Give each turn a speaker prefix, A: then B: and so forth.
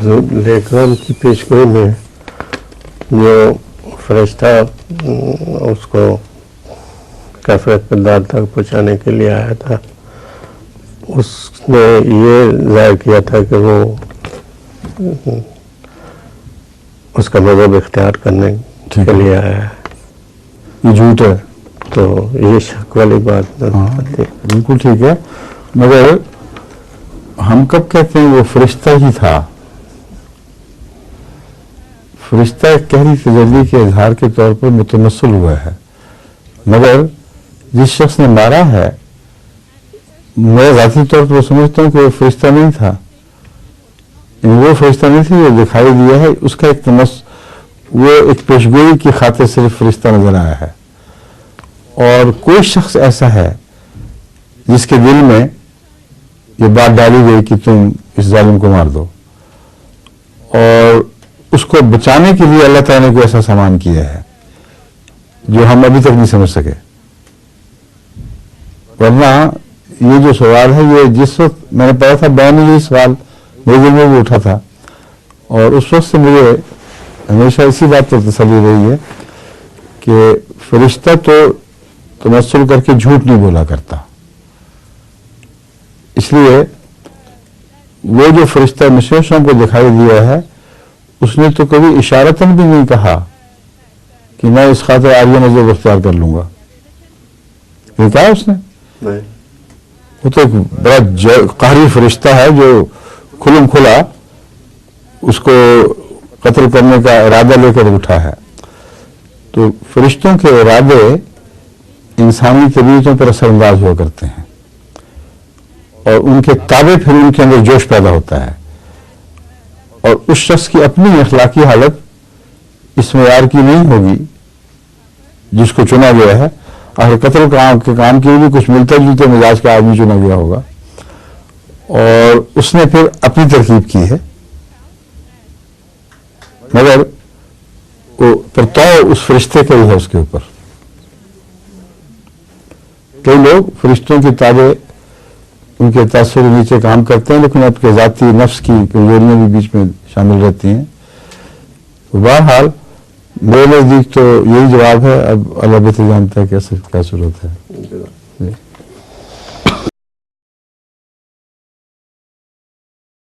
A: लेखराम की पेशगोई में जो फरिश्ता उसको कैफियत पदार्थ तक पहुँचाने के लिए आया था, उसने ये ज़ाहिर किया था कि वो उसका मज़हब इख्तियार करने के लिए आया है।
B: ये झूठ है,
A: तो ये शक वाली बात नहीं।
B: बिल्कुल ठीक है, मगर हम कब कहते हैं वो फरिश्ता ही था? फरिश्ता एक गहरी तजल्ली के इजहार के तौर पर मुतमस्सिल हुआ है, मगर जिस शख्स ने मारा है, मैं ज़ाती तौर पर समझता हूँ कि वो फरिश्ता नहीं था। वो फरिश्ता नहीं थी, वो दिखाई दिया है, उसका एक वो एक पेशगोई की खातिर सिर्फ फरिश्ता नजर आया है। और कोई शख्स ऐसा है जिसके दिल में ये बात डाली गई कि तुम इस जालिम को मार दो, और उसको बचाने के लिए अल्लाह ताला ने कोई ऐसा सामान किया है जो हम अभी तक नहीं समझ सके। वरना ये जो सवाल है, ये जिस वक्त मैंने पढ़ा था बैन में, ये सवाल मेरे दिल में भी उठा था, और उस वक्त से मुझे हमेशा इसी बात पर तसल्ली रही है कि फरिश्ता तो तमस्सुल करके झूठ नहीं बोला करता। इसलिए वो जो फरिश्ता मुसलमानों को दिखाई दिया है, उसने तो कभी इशारतन भी नहीं कहा कि मैं इस खातिर आर्य मज़हब इख्तियार कर लूंगा। ये कहा उसने?
A: नहीं।
B: वो तो एक बड़ा क़ाहरी फरिश्ता है जो खुलम खुला उसको कत्ल करने का इरादा लेकर उठा है। तो फरिश्तों के इरादे इंसानी तबीयतों पर असरअंदाज हुआ करते हैं, और उनके ताबे फिर उनके अंदर जोश पैदा होता है, और उस शख्स की अपनी अखलाकी हालत इस मेयार की नहीं होगी जिसको चुना गया है। आखिर कत्ल के काम के लिए भी कुछ मिलता जुलते मिजाज का आदमी चुना गया होगा, और उसने फिर अपनी तरकीब की है, मगर वो परताव उस फरिश्ते का ही है उसके ऊपर। कई लोग फरिश्तों के ताबे उनके तासुर के नीचे काम करते हैं, लेकिन आपके ज़ाती नफ्स की कमजोरियां भी बीच में शामिल रहती हैं। तो बहरहाल मेरे नज़दीक तो यही जवाब है। अब अल्लाह बेहतर जानता है क्या सूरत है।